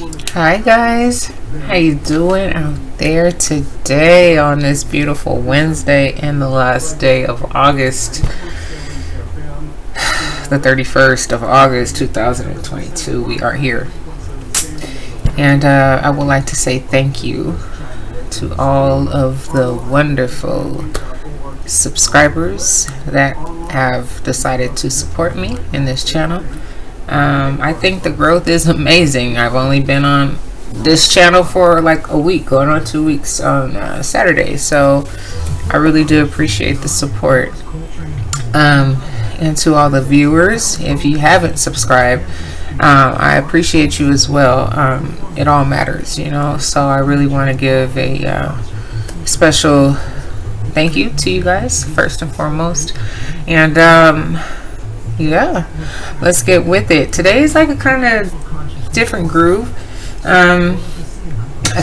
Hi guys, how you doing out there today on this beautiful Wednesday and the last day of August, the 31st of August 2022. We are here, and I would like to say thank you to all of the wonderful subscribers that have decided to support me in this channel. I think the growth is amazing. I've only been on this channel for like a week, going on 2 weeks on Saturday, so I really do appreciate the support. And to all the viewers, if you haven't subscribed, I appreciate you as well. It all matters, you know, so I really want to give a special thank you to you guys first and foremost. And yeah, let's get with it. Today is like a kind of different groove. I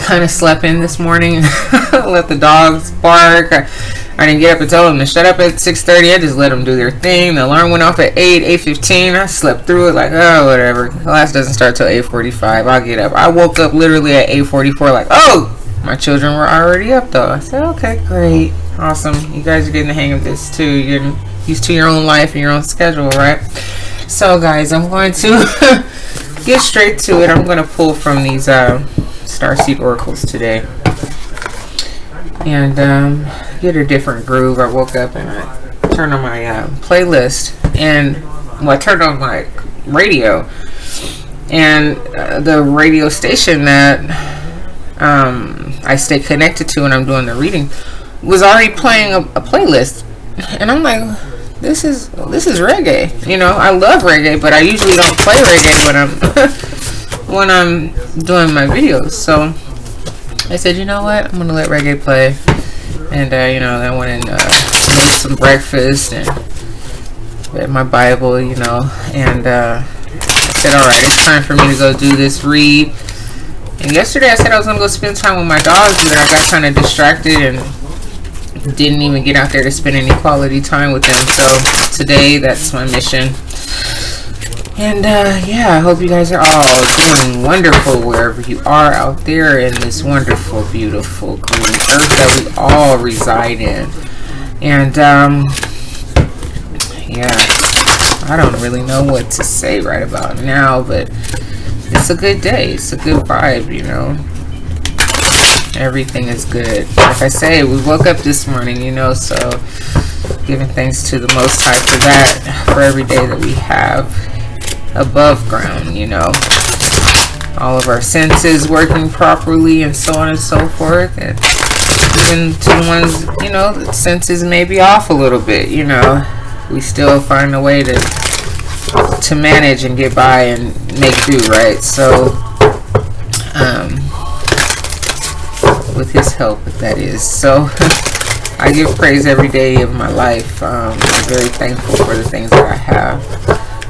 kind of slept in this morning. Let the dogs bark. I didn't get up and tell them to shut up at 6:30. I just let them do their thing. The alarm went off at 8:15. I slept through it like, oh, whatever. Class doesn't start till 8:45. I'll get up. I woke up literally at 8:44 like, oh, my children were already up though. I said, okay, great. Awesome. You guys are getting the hang of this too. You're getting used to your own life and your own schedule, right? So guys, I'm going to get straight to it. I'm going to pull from these starseed oracles today and get a different groove. I woke up and I turned on my playlist, and I turned on my radio, and the radio station that I stay connected to when I'm doing the reading was already playing a playlist, and I'm like, this is reggae. You know, I love reggae, but I usually don't play reggae when I'm doing my videos. So I said, you know what, I'm gonna let reggae play. And you know, I went and made some breakfast and read my Bible, you know, and I said, all right, it's time for me to go do this read. And yesterday I said I was gonna go spend time with my dogs, but I got kind of distracted and didn't even get out there to spend any quality time with them. So today, that's my mission. And yeah, I hope you guys are all doing wonderful wherever you are out there in this wonderful, beautiful green earth that we all reside in. And yeah, I don't really know what to say right about now, but it's a good day. It's a good vibe, you know. Everything is good. Like I say, we woke up this morning, you know, so giving thanks to the Most High for that, for every day that we have above ground, you know. All of our senses working properly and so on and so forth. And even to the ones, you know, the senses may be off a little bit, you know, we still find a way to manage and get by and make do, right? So, with his help, that is. So I give praise every day of my life. I'm very thankful for the things that I have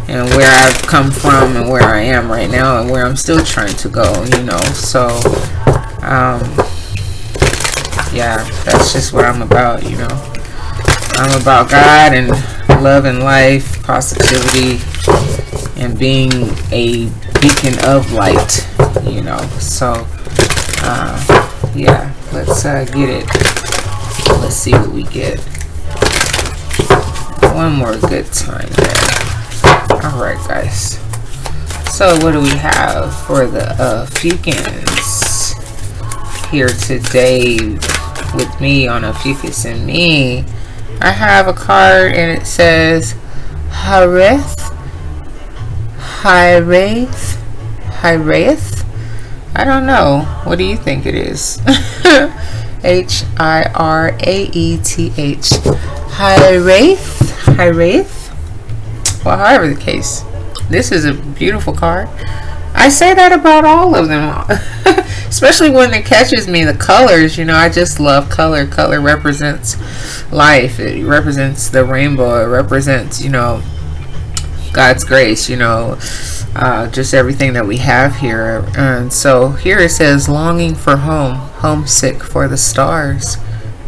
and where I've come from and where I am right now and where I'm still trying to go, you know. So yeah, that's just what I'm about, you know. I'm about God and love and life, positivity, and being a beacon of light, you know. So yeah, let's get it. Let's see what we get. One more good time there. Alright guys, so what do we have for the Ophiuchus here today with me on Ophiuchus and me? I have a card and it says Hireth. I don't know. What do you think it is? Hireth. Hireth. Well, however the case, this is a beautiful card. I say that about all of them, especially when it catches me. The colors, you know, I just love color. Color represents life. It represents the rainbow. It represents, you know, God's grace, you know, just everything that we have here. And so here it says longing for home, homesick for the stars.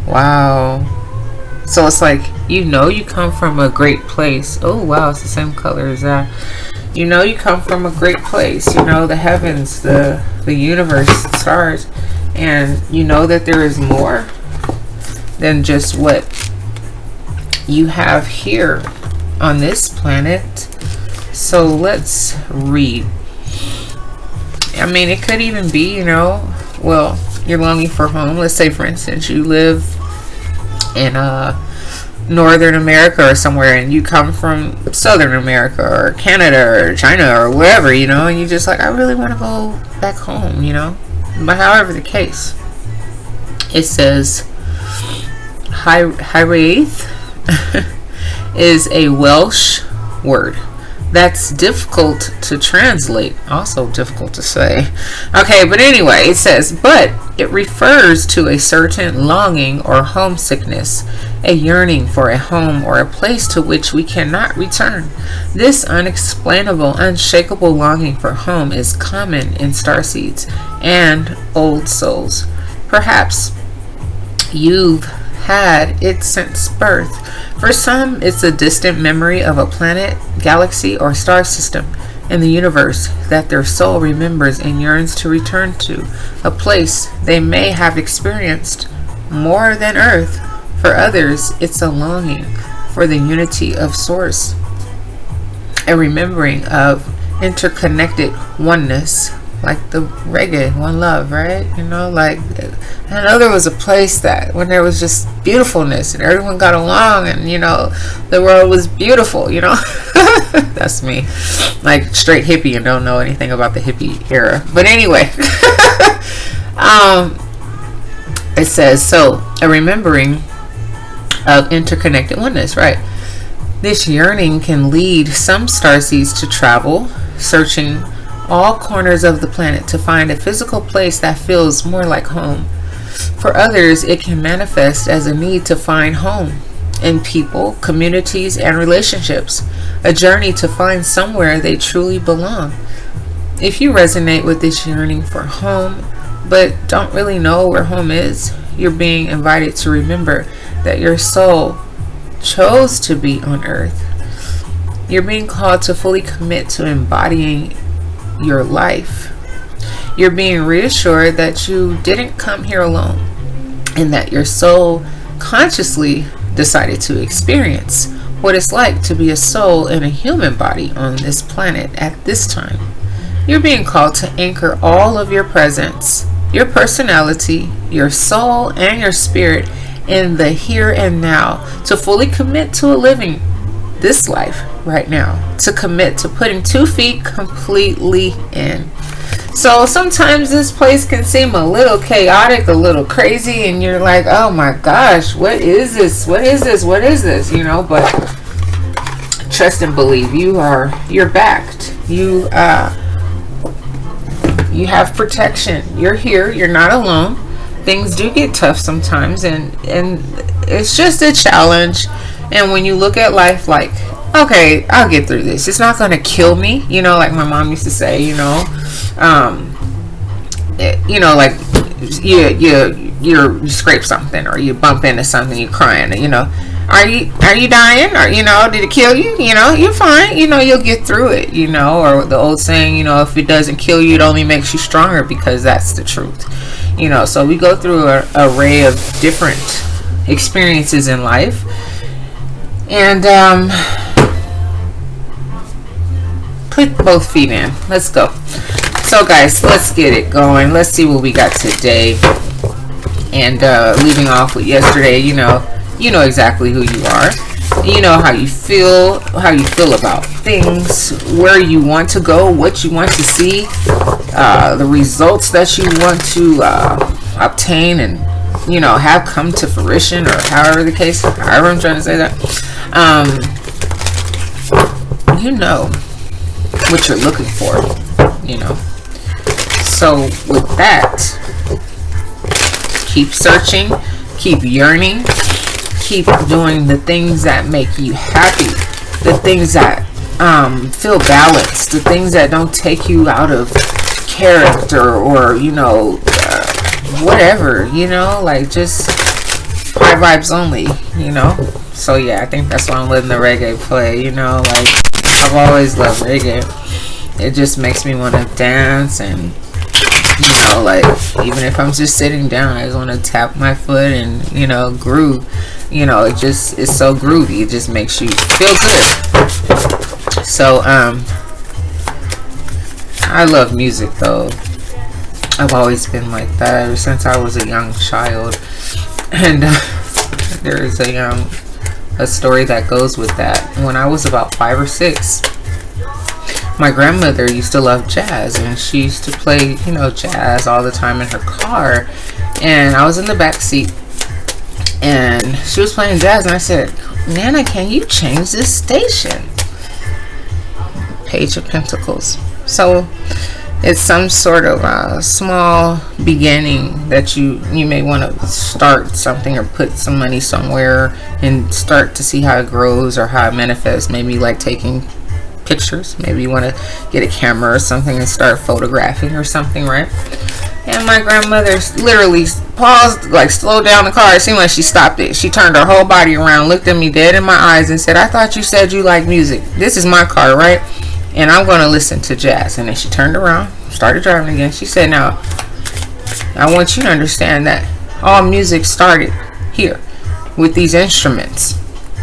Wow. So it's like, you know, you come from a great place. Oh wow, it's the same color as that. You know, you come from a great place. You know, the heavens, the universe, the stars. And you know that there is more than just what you have here on this planet. So let's read. I mean, it could even be, you know, well, you're longing for home. Let's say, for instance, you live in Northern America or somewhere, and you come from Southern America or Canada or China or wherever, you know, and you just like, I really want to go back home, you know. But however the case, it says Hiraeth is a Welsh word that's difficult to translate, also difficult to say. Okay, but anyway, it says, but it refers to a certain longing or homesickness, a yearning for a home or a place to which we cannot return. This unexplainable, unshakable longing for home is common in starseeds and old souls. Perhaps you've had it since birth. For some, it's a distant memory of a planet, galaxy, or star system in the universe that their soul remembers and yearns to return to, a place they may have experienced more than Earth. For others, it's a longing for the unity of Source, a remembering of interconnected oneness, like the reggae, one love, right? You know, like, I know there was a place that when there was just beautifulness and everyone got along and, you know, the world was beautiful, you know. That's me, like straight hippie and don't know anything about the hippie era. But anyway, it says, so a remembering of interconnected oneness, right? This yearning can lead some starseeds to travel, searching all corners of the planet to find a physical place that feels more like home. For others, it can manifest as a need to find home in people, communities, and relationships, a journey to find somewhere they truly belong. If you resonate with this yearning for home, but don't really know where home is, you're being invited to remember that your soul chose to be on Earth. You're being called to fully commit to embodying your life. You're being reassured that you didn't come here alone and that your soul consciously decided to experience what it's like to be a soul in a human body on this planet at this time. You're being called to anchor all of your presence, your personality, your soul, and your spirit in the here and now, to fully commit to living this life right now, to commit to putting 2 feet completely in. So sometimes this place can seem a little chaotic, a little crazy, and you're like, oh my gosh, what is this? What is this? What is this? You know, but trust and believe, you're backed. You have protection. You're here. You're not alone. Things do get tough sometimes, and it's just a challenge. And when you look at life like, okay, I'll get through this. It's not going to kill me. You know, like my mom used to say, you know, like you scrape something or you bump into something, you're crying, you know, are you dying, or, you know, did it kill you? You know, you're fine. You know, you'll get through it, you know, or the old saying, you know, if it doesn't kill you, it only makes you stronger, because that's the truth. You know, so we go through an array of different experiences in life. And put both feet in. Let's go. So guys, let's get it going. Let's see what we got today. And leaving off with yesterday, you know exactly who you are. You know how you feel about things, where you want to go, what you want to see, the results that you want to obtain and, you know, have come to fruition, or however I'm trying to say that. You know what you're looking for, you know. So with that, keep searching, keep yearning, keep doing the things that make you happy, the things that feel balanced, the things that don't take you out of character, or, you know, whatever, you know, like just high vibes only, you know. So yeah, I think that's why I'm letting the reggae play, you know, like I've always loved reggae. it just makes me want to dance. And like, even if I'm just sitting down, I just want to tap my foot and groove. It's so groovy. It just makes you feel good. So I love music though. I've always been like that ever since I was a young child. And there is a story that goes with that. When I was about 5 or 6, my grandmother used to love jazz, and she used to play jazz all the time in her car. And I was in the back seat, and she was playing jazz, and I said, Nana, can you change this station? Page of Pentacles. So it's some sort of small beginning that you may want to start something, or put some money somewhere and start to see how it grows or how it manifests. Maybe like taking pictures. Maybe you want to get a camera or something and start photographing or something, right? And my grandmother literally paused, like slowed down the car. It seemed like she stopped it. She turned her whole body around, looked at me dead in my eyes, and said, I thought you said you like music. This is my car, right? And I'm going to listen to jazz. And then she turned around, started driving again. She said, now, I want you to understand that all music started here with these instruments.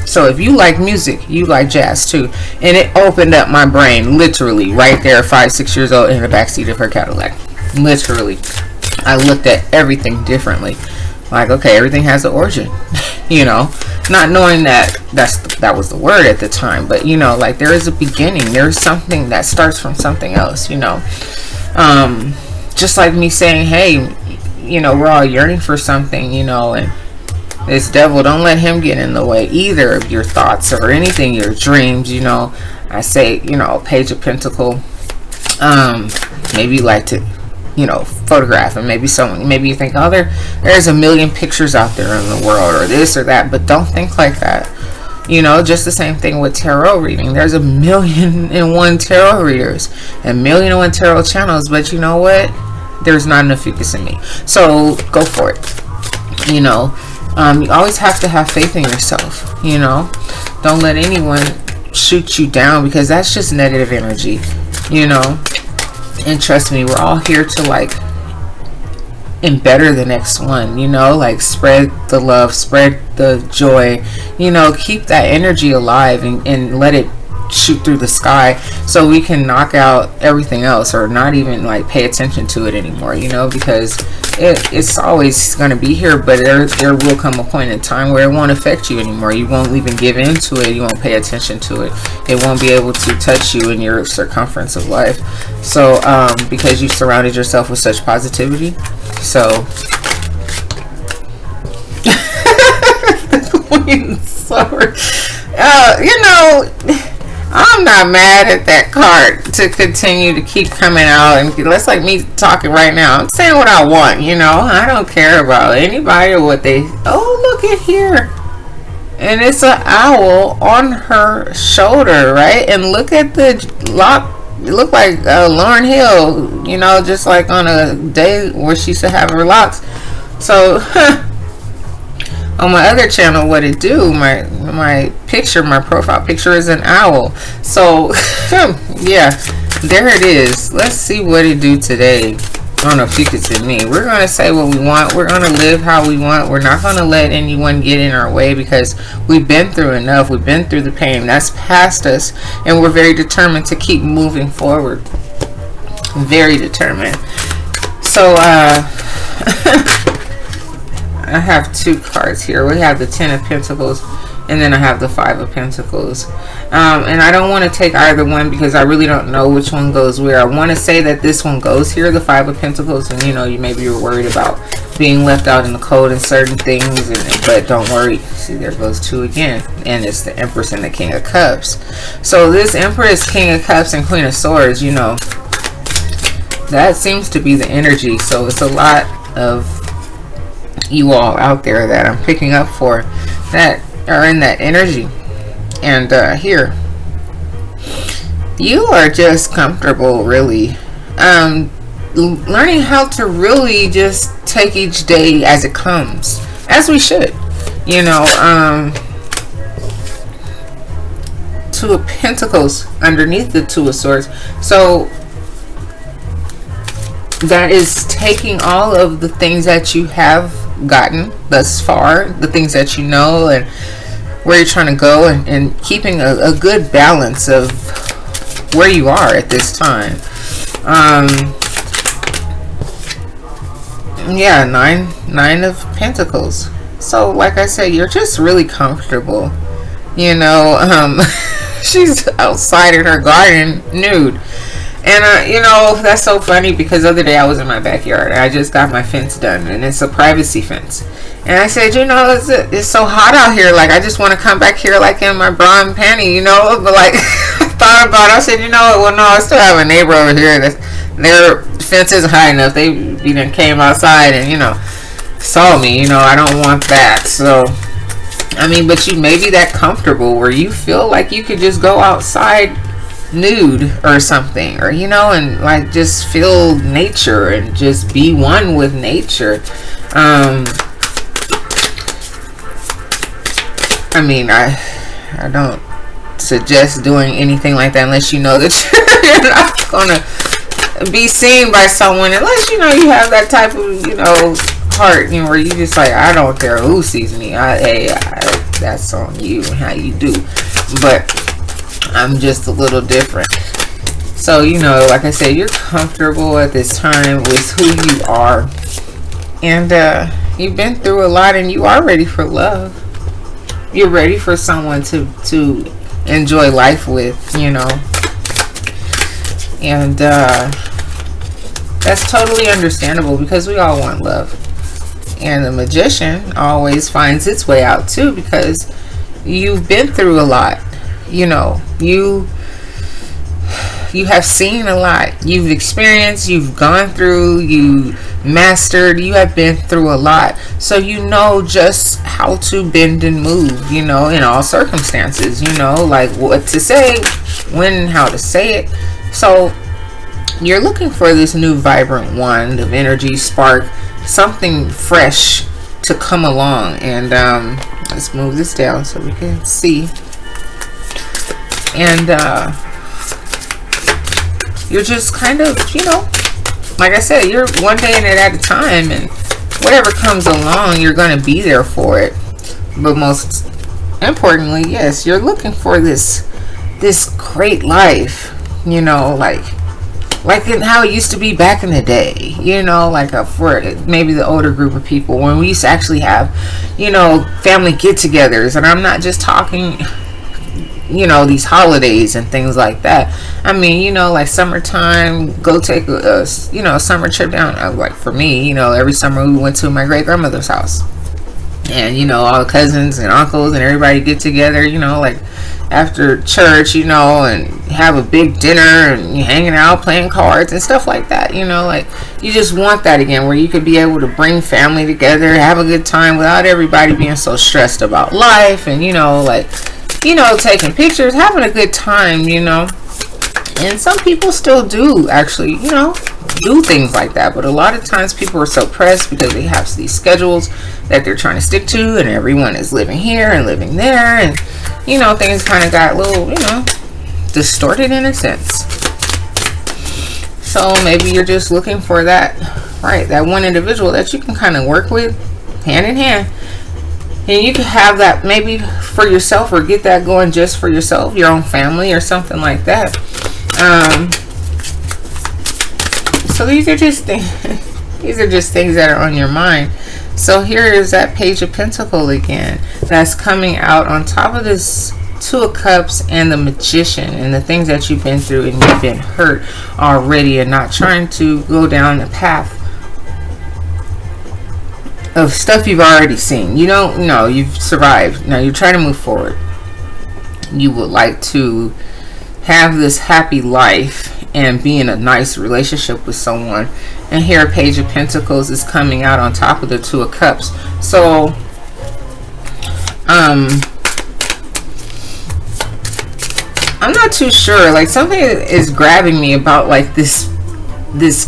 So if you like music, you like jazz too. And it opened up my brain, literally, right there, 5, 6 years old, in the backseat of her Cadillac. Literally. I looked at everything differently. Like, okay, everything has an origin. Not knowing that that was the word at the time. But, like, there is a beginning. There's something that starts from something else, Just like me saying, hey, we're all yearning for something, and this devil, don't let him get in the way either of your thoughts or anything, your dreams. I say, Page of Pentacle. Maybe you like to, photograph, and maybe you think, oh, there's a million pictures out there in the world, or this or that. But don't think like that. Just the same thing with tarot reading. There's 1,000,001 tarot readers and 1,000,001 tarot channels. But you know what? There's not enough Ophiuchus in me. So go for it. You always have to have faith in yourself. Don't let anyone shoot you down, because that's just negative energy. And trust me, we're all here to like and better the next one. Like spread the love, spread the joy. Keep that energy alive and let it shoot through the sky, so we can knock out everything else, or not even like pay attention to it anymore. Because it's always going to be here, but there will come a point in time where it won't affect you anymore. You won't even give into it. You won't pay attention to it. It won't be able to touch you in your circumference of life. So because you surrounded yourself with such positivity. So the Queen's Sword. I'm not mad at that card to continue to keep coming out, and that's like me talking right now. I'm saying what I want, I don't care about anybody or what they. Oh, look at here, and it's an owl on her shoulder, right? And look at the lock. It looked like Lauryn Hill, just like on a day where she used to have her locks. So on my other channel, what it do, my picture, my profile picture is an owl. So yeah, there it is. Let's see what it do today on Ophiuchus and me. We're going to say what we want. We're going to live how we want. We're not going to let anyone get in our way, because we've been through enough. We've been through the pain. That's past us, and we're very determined to keep moving forward. Very determined. So I have 2 cards here. We have the 10 of Pentacles, and then I have the 5 of Pentacles. And I don't want to take either one, because I really don't know which one goes where. I want to say that this one goes here, the 5 of Pentacles, and you maybe you're worried about being left out in the cold in certain things, but don't worry. See, there goes 2 again, and it's the Empress and the King of Cups. So this Empress, King of Cups, and Queen of Swords, that seems to be the energy. So it's a lot of you all out there that I'm picking up for that are in that energy. And here you are just comfortable, really learning how to really just take each day as it comes, as we should, Two of Pentacles underneath the Two of Swords. So that is taking all of the things that you have gotten thus far, the things that you know and where you're trying to go, and keeping a good balance of where you are at this time. Yeah, nine of Pentacles. So like I said, you're just really comfortable, you know. She's outside in her garden nude. And you know, that's so funny because the other day I was in my backyard and I just got my fence done, and it's a privacy fence. And I said, you know, it's so hot out here, like I just want to come back here like in my bra and panty, you know. But like I thought about it, I said, you know what, well no, I still have a neighbor over here that their fence isn't high enough. They even came outside and, you know, saw me, you know. I don't want that. So I mean, but you may be that comfortable where you feel like you could just go outside nude or something, or you know, and like just feel nature and just be one with nature. I mean, I don't suggest doing anything like that unless you know that you're not gonna be seen by someone, unless you know you have that type of, you know, heart, you know, where you just like, I don't care who sees me, that's on you and how you do. But I'm just a little different. So, you know, like I said, you're comfortable at this time with who you are. And you've been through a lot, and you are ready for love. You're ready for someone to enjoy life with, you know. And that's totally understandable because we all want love. And the Magician always finds its way out too, because you've been through a lot. You know, you have seen a lot. You've experienced, you've gone through, you mastered, you have been through a lot. So you know just how to bend and move, you know, in all circumstances, you know, like what to say, when and how to say it. So you're looking for this new vibrant wand of energy, spark, something fresh to come along. And let's move this down so we can see. And you're just kind of, you know, like I said, you're one day in it at a time, and whatever comes along, you're going to be there for it. But most importantly, yes, you're looking for this great life, you know, like in how it used to be back in the day, you know, like for maybe the older group of people, when we used to actually have, you know, family get-togethers. And I'm not just talking, you know, these holidays and things like that. I mean, you know, like summertime, go take a you know, summer trip down. Like for me, you know, every summer we went to my great grandmother's house, and you know, all the cousins and uncles and everybody get together, you know, like after church, you know, and have a big dinner and you hanging out playing cards and stuff like that, you know. Like you just want that again, where you could be able to bring family together, have a good time without everybody being so stressed about life, and you know, like, you know, taking pictures, having a good time, you know. And some people still do actually, you know, do things like that. But a lot of times people are so pressed because they have these schedules that they're trying to stick to, and everyone is living here and living there, and you know, things kind of got a little, you know, distorted in a sense. So maybe you're just looking for that, right, that one individual that you can kind of work with hand in hand. And you can have that maybe for yourself, or get that going just for yourself, your own family or something like that. So these are just things that are on your mind. So here is that Page of Pentacles again, that's coming out on top of this Two of Cups and the Magician, and the things that you've been through, and you've been hurt already and not trying to go down the path of stuff you've already seen. You don't know, you've survived. Now you're trying to move forward. You would like to have this happy life and be in a nice relationship with someone. And here a Page of Pentacles is coming out on top of the Two of Cups. So I'm not too sure, like something is grabbing me about like this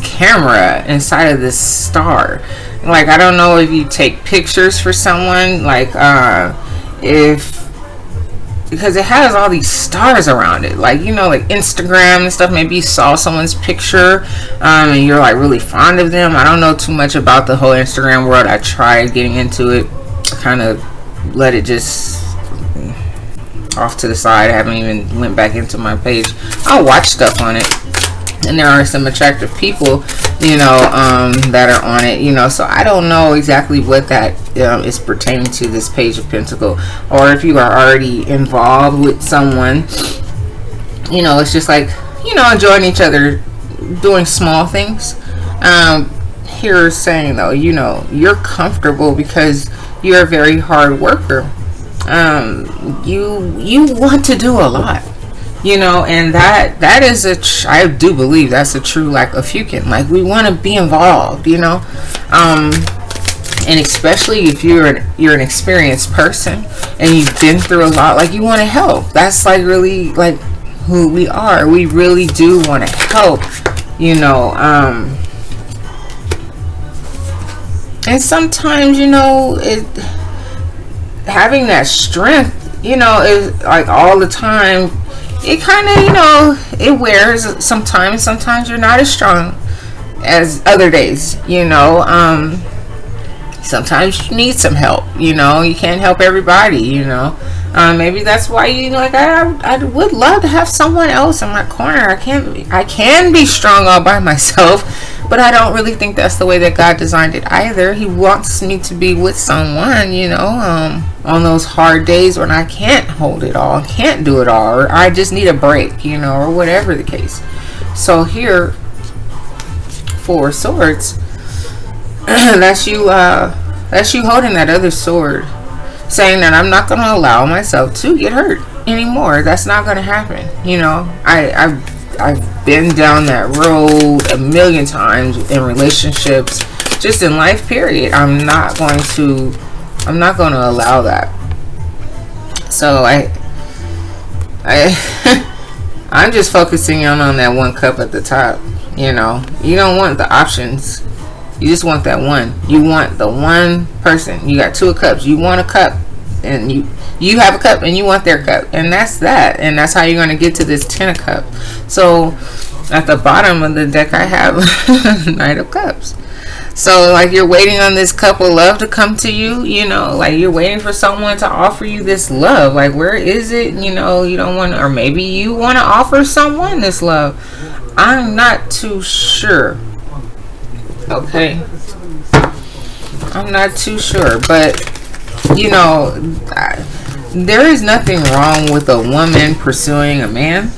camera inside of this star. Like I don't know if you take pictures for someone, like if because it has all these stars around it, like, you know, like Instagram and stuff. Maybe you saw someone's picture, and you're like really fond of them. I don't know too much about the whole Instagram world. I tried getting into it, kind of let it just off to the side. I haven't even went back into my page. I'll watch stuff on it, and there are some attractive people, you know, that are on it, you know. So I don't know exactly what that is pertaining to, this Page of Pentacles, or if you are already involved with someone, you know. It's just like, you know, enjoying each other, doing small things. Here saying though, you know, you're comfortable because you're a very hard worker. You want to do a lot, you know, and that is I do believe that's a true, like, Ophiuchus. Like, we want to be involved, you know, and especially if you're an experienced person and you've been through a lot, like, you want to help. That's like really like who we are. We really do want to help, you know. And sometimes, you know, having that strength, you know, is like all the time. It kind of, you know, it wears sometimes. Sometimes you're not as strong as other days, you know. Sometimes you need some help, you know. You can't help everybody, you know. Maybe that's why, you know, like, I would love to have someone else in my corner. I can be strong all by myself, but I don't really think that's the way that God designed it either. He wants me to be with someone, you know, on those hard days when I can't hold it all, can't do it all, or I just need a break, you know, or whatever the case. So here, Four of Swords, that's you holding that other sword, saying that I'm not going to allow myself to get hurt anymore. That's not going to happen. You know, I've been down that road a million times in relationships, just in life, period. I'm not going to allow that. So I'm just focusing on that one cup at the top. You know, you don't want the options. You just want that one. You want the one person. You got two of cups. You want a cup, and you have a cup, and you want their cup, and that's that. And that's how you're going to get to this Ten of Cups. So at the bottom of the deck, I have Knight of Cups. So, like, you're waiting on this cup of love to come to you, you know, like, you're waiting for someone to offer you this love. Like, where is it? You know, you don't want to, or maybe you want to offer someone this love. I'm not too sure. Okay, I'm not too sure, but, you know, there is nothing wrong with a woman pursuing a man,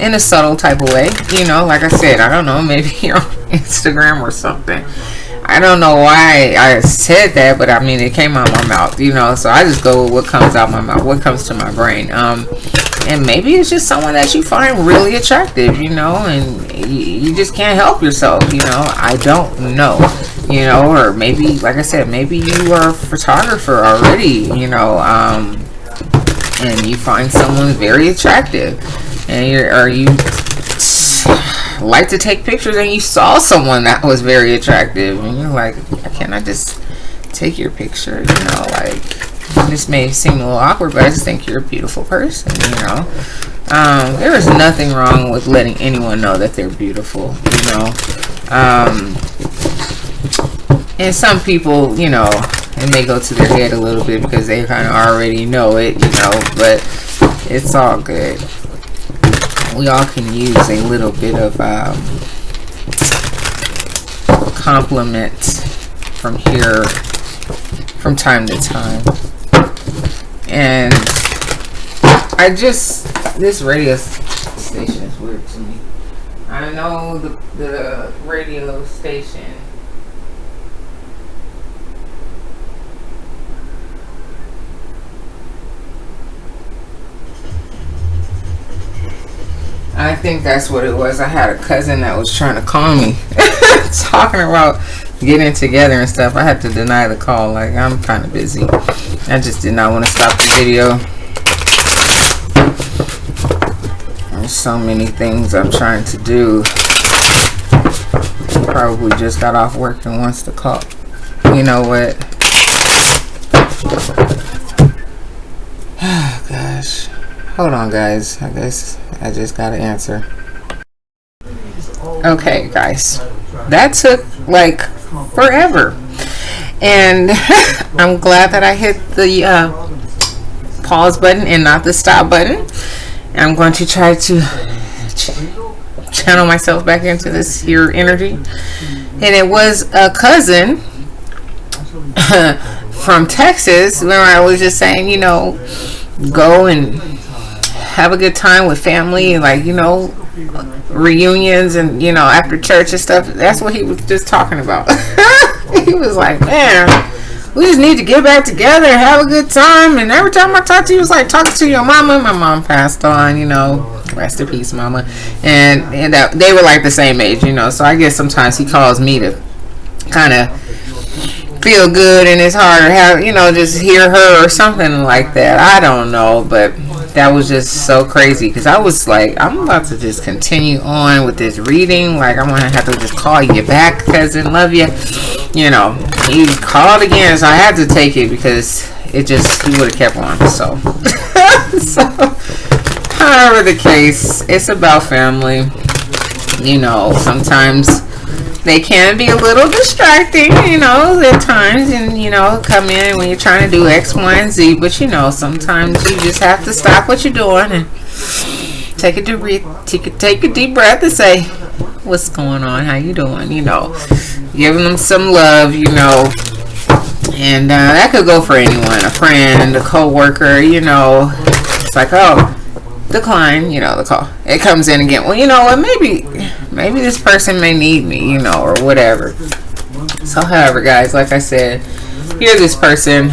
in a subtle type of way. You know, like I said, I don't know, maybe you're on Instagram or something. I don't know why I said that, but I mean, it came out my mouth, you know, so I just go with what comes out my mouth, what comes to my brain. And maybe it's just someone that you find really attractive, you know, and you just can't help yourself, you know. I don't know, you know, or maybe, like I said, maybe you are a photographer already, you know, and you find someone very attractive, and you like to take pictures, and you saw someone that was very attractive, and you're like, can I just take your picture, you know, like, this may seem a little awkward, but I just think you're a beautiful person, you know. There is nothing wrong with letting anyone know that they're beautiful, you know. And some people, you know, it may go to their head a little bit because they kind of already know it, you know, but it's all good. We all can use a little bit of compliments from here from time to time. And this radio station is weird to me. I know the radio station, I think that's what it was. I had a cousin that was trying to call me talking about getting together and stuff. I had to deny the call. Like, I'm kind of busy. I just did not want to stop the video. There's so many things I'm trying to do. He probably just got off work and wants to call. You know what? Oh, God. gosh. Hold on, guys. I guess I just got to answer. Okay, guys. That took like forever. And I'm glad that I hit the pause button and not the stop button. I'm going to try to channel myself back into this here energy. And it was a cousin from Texas where I was just saying, you know, go and have a good time with family, like, you know, reunions and, you know, after church and stuff. That's what he was just talking about. He was like, man, we just need to get back together and have a good time. And every time I talked to you, it was like talking to your mama. My mom passed on, you know, rest in peace, mama. And they were like the same age, you know, so I guess sometimes he calls me to kind of feel good in his heart, or have, you know, just hear her or something like that. I don't know, but that was just so crazy because I was like, I'm about to just continue on with this reading. Like, I'm gonna have to just call you back, cousin, love you. You know, he called again, so I had to take it because it just, he would have kept on. So, so however the case, it's about family. You know, sometimes they can be a little distracting, you know, at times, and, you know, come in when you're trying to do X, Y, and Z, but, you know, sometimes you just have to stop what you're doing and take a deep breath and say, what's going on, how you doing, you know, giving them some love, you know, and that could go for anyone, a friend, a co-worker, you know, it's like, oh, decline, you know, the call. It comes in again. Well, you know what? Maybe this person may need me, you know, or whatever. So, however, guys, like I said, you're this person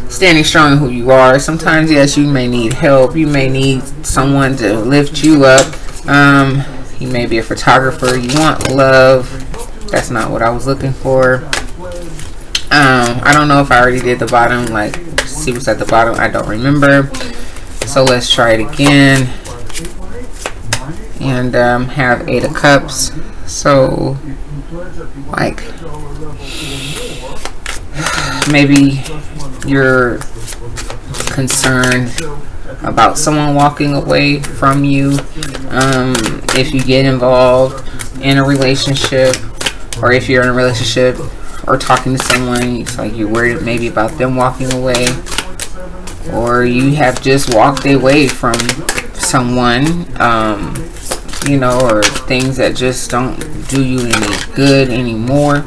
standing strong in who you are. Sometimes, yes, you may need help. You may need someone to lift you up. You may be a photographer. You want love. That's not what I was looking for. I don't know if I already did the bottom. Like, see what's at the bottom. I don't remember. So let's try it again, and have 8 of Cups. So, like, maybe you're concerned about someone walking away from you. If you get involved in a relationship, or if you're in a relationship or talking to someone, it's like you're worried maybe about them walking away. Or you have just walked away from someone, you know, or things that just don't do you any good anymore.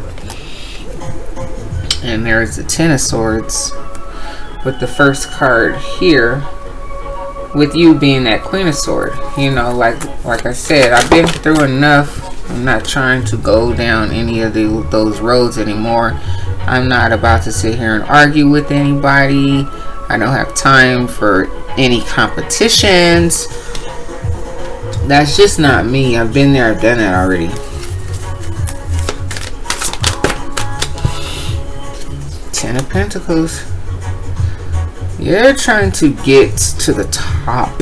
And there's the 10 of Swords with the first card here, with you being that Queen of Swords. You know, like I said, I've been through enough. I'm not trying to go down any of those roads anymore. I'm not about to sit here and argue with anybody. I don't have time for any competitions. That's just not me. I've been there, I've done that already. Ten of Pentacles. You're trying to get to the top.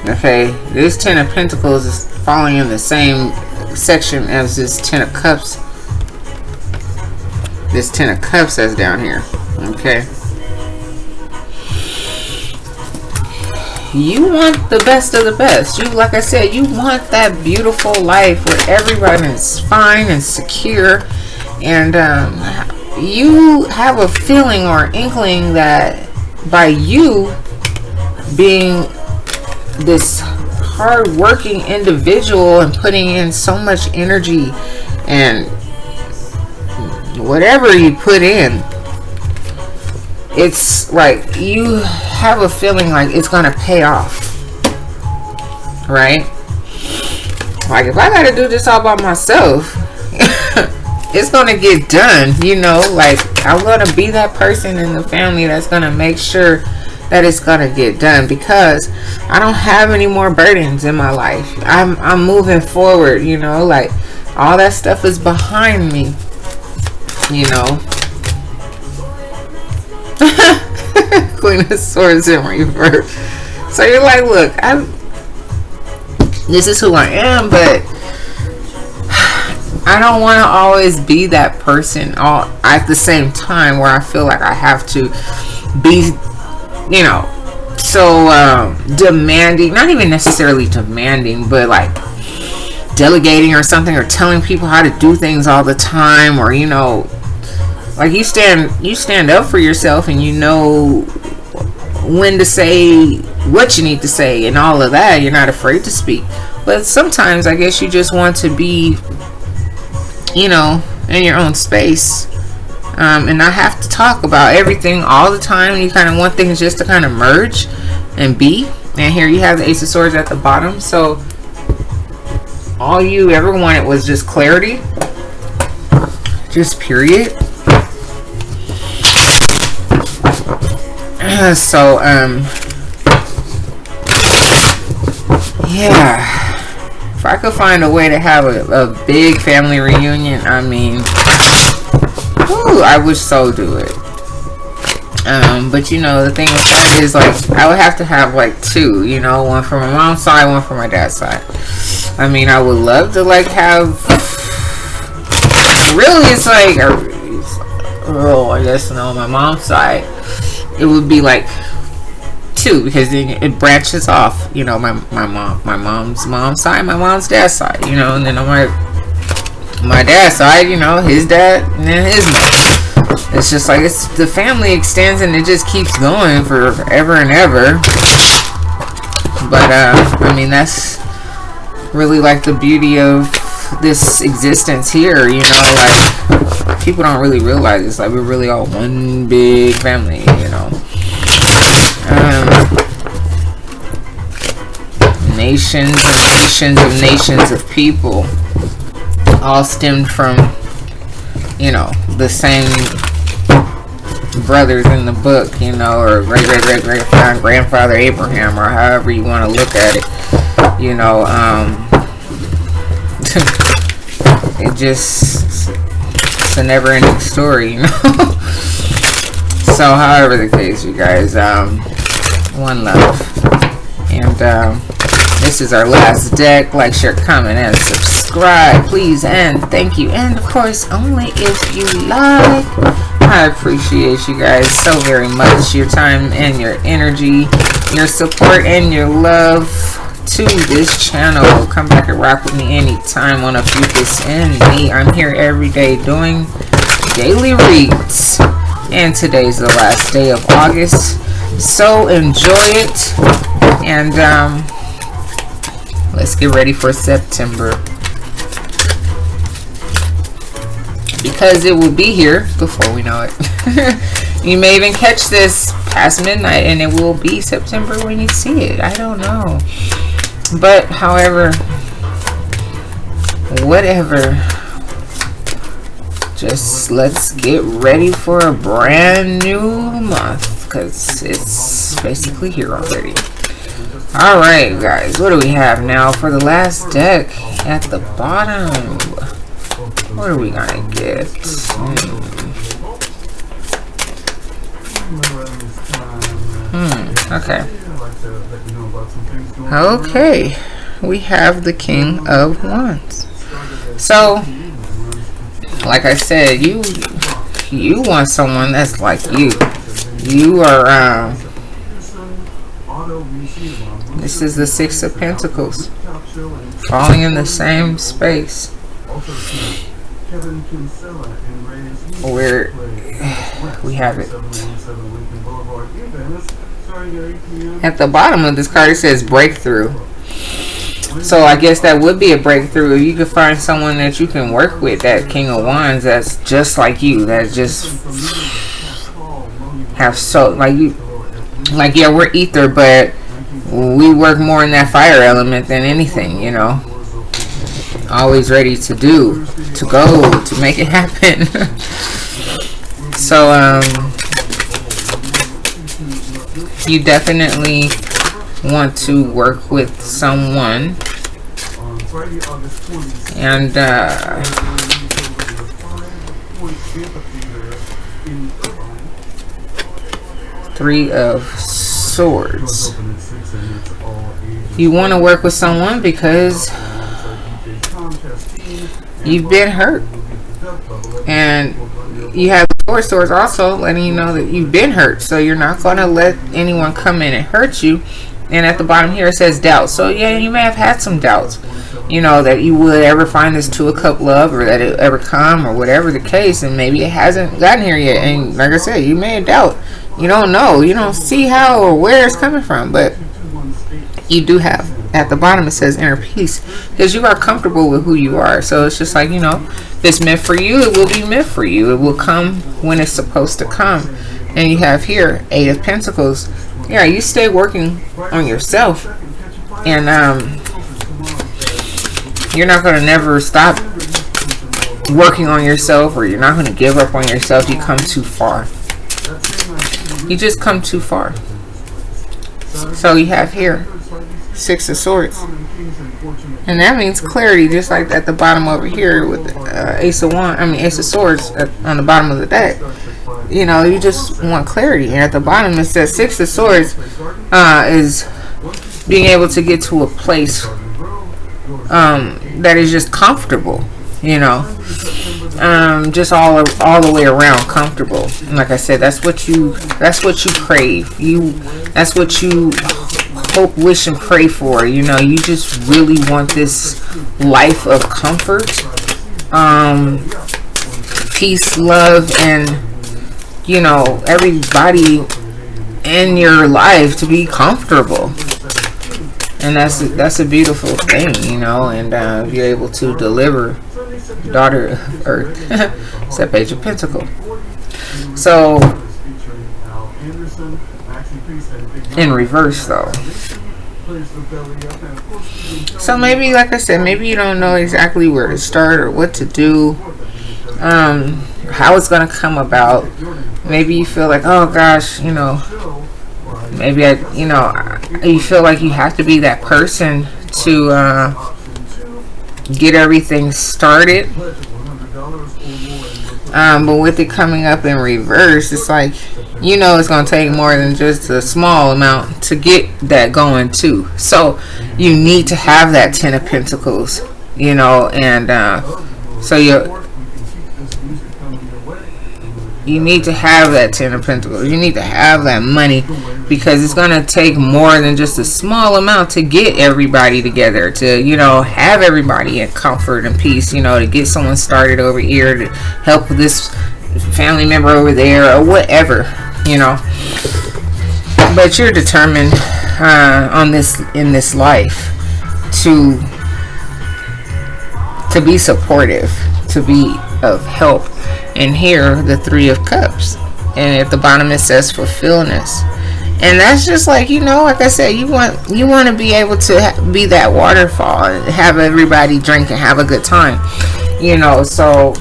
Okay, this 10 of Pentacles is falling in the same section as this 10 of Cups. This 10 of Cups that's down here. Okay. You want the best of the best. You, like I said, you want that beautiful life where everyone is fine and secure, and you have a feeling or inkling that by you being this hard-working individual and putting in so much energy and whatever you put in, it's like you have a feeling like it's gonna pay off, right? Like, if I gotta do this all by myself, it's gonna get done, you know. Like, I'm gonna be that person in the family that's gonna make sure that it's gonna get done, because I don't have any more burdens in my life. I'm moving forward, you know. Like, all that stuff is behind me, you know. Queen of Swords in reverse. So you're like, look, this is who I am, but I don't want to always be that person all at the same time, where I feel like I have to be you know, so demanding, not even necessarily demanding, but like delegating or something, or telling people how to do things all the time, or, you know, like you stand up for yourself, and you know when to say what you need to say and all of that. You're not afraid to speak. But sometimes I guess you just want to be, you know, in your own space, and not have to talk about everything all the time. You kind of want things just to kind of merge and be. And here you have the Ace of Swords at the bottom. So all you ever wanted was just clarity, just period. So yeah, if I could find a way to have a big family reunion, I mean, whew, I would so do it. But you know, the thing with that is, like, I would have to have like two, you know, one for my mom's side, one for my dad's side. I mean, I would love to like have, really, it's like, oh, I guess, no, my mom's side, it would be like two, because then it branches off, you know, my mom's side, my mom's dad's side, you know, and then on my dad's side, you know, his dad and then his dad. It's just like, it's, the family extends, and it just keeps going forever and ever. But I mean, that's really like the beauty of this existence here, you know, like people don't really realize it's like we're really all one big family, you know. Nations of people all stemmed from, you know, the same brothers in the book, you know, or great-great-great-grandfather Abraham, or however you want to look at it, you know. It just, it's a never-ending story, you know. So however the case, you guys, one love. And this is our last deck. Like, share, comment, and subscribe, please, and thank you. And of course, only if you like. I appreciate you guys so very much, your time and your energy, your support and your love to this channel. Come back and rock with me anytime on Ophiuchus and me. I'm here every day doing daily reads, and today's the last day of August, so enjoy it. And let's get ready for September, because it will be here before we know it. You may even catch this past midnight, and it will be September when you see it. I don't know. But however, whatever, just let's get ready for a brand new month, because it's basically here already. Alright guys, what do we have now for the last deck at the bottom? What are we gonna get? Okay. Okay, we have the King of Wands. So, like I said, you want someone that's like you. You are, this is the Six of Pentacles, falling in the same space where we have it. At the bottom of this card, it says breakthrough. So I guess that would be a breakthrough if you could find someone that you can work with, that King of Wands, that's just like you, that just have so, like you, like, yeah, we're ether, but we work more in that fire element than anything, you know. Always ready to do, to go, to make it happen. So you definitely want to work with someone, and Three of Swords. You want to work with someone because You've been hurt. And you have the Four of Swords also letting you know that you've been hurt. So you're not going to let anyone come in and hurt you. And at the bottom here it says doubt. So yeah, you may have had some doubts, you know, that you would ever find this Two of Cups love, or that it ever come, or whatever the case. And maybe it hasn't gotten here yet. And like I said, you may have doubt. You don't know. You don't see how or where it's coming from. But you do have, at the bottom it says inner peace, because you are comfortable with who you are. So it's just like, you know, if it's meant for you, it will be meant for you. It will come when it's supposed to come. And you have here Eight of Pentacles. Yeah, you stay working on yourself, and you're not going to never stop working on yourself, or you're not going to give up on yourself. You come too far. You just come too far. So you have here Six of Swords, and that means clarity, just like at the bottom over here with the Ace of Swords on the bottom of the deck. You know, you just want clarity. And at the bottom it says Six of Swords is being able to get to a place that is just comfortable, you know, just all the way around comfortable. And like I said, that's what you crave. That's what you hope, wish, and pray for. You know, you just really want this life of comfort, peace, love, and, you know, everybody in your life to be comfortable. And that's a beautiful thing, you know. And if you're able to deliver, Daughter of Earth. It's that Page of Pentacles. So in reverse though. So maybe, like I said, maybe you don't know exactly where to start or what to do, how it's going to come about. Maybe you feel like, oh gosh, you know, maybe you feel like you have to be that person to get everything started. But with it coming up in reverse, it's like, you know, it's going to take more than just a small amount to get that going too. So you need to have that Ten of Pentacles, you know, and so you need to have that Ten of Pentacles. You need to have that money, because it's going to take more than just a small amount to get everybody together, to, you know, have everybody in comfort and peace, you know, to get someone started over here, to help this family member over there, or whatever, you know. But you're determined in this life to be supportive, to be of help. And here, the Three of Cups, and at the bottom it says fulfillment. And that's just like, you know, like I said, you want to be able to be that waterfall and have everybody drink and have a good time, you know. So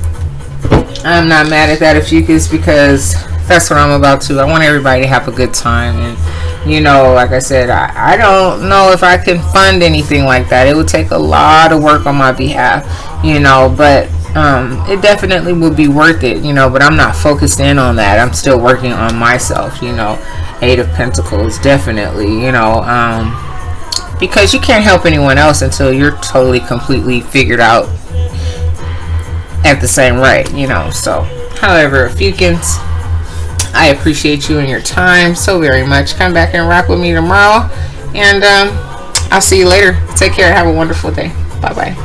I'm not mad at that, Ophiuchus, because that's what I'm about to. I want everybody to have a good time. And, you know, like I said, I don't know if I can fund anything like that. It would take a lot of work on my behalf, you know, but it definitely would be worth it, you know. But I'm not focused in on that. I'm still working on myself, you know. Eight of Pentacles, definitely, you know, because you can't help anyone else until you're totally, completely figured out at the same rate, you know. So, however, Ophiuchus, I appreciate you and your time so very much. Come back and rock with me tomorrow, and I'll see you later. Take care. Have a wonderful day. Bye-bye.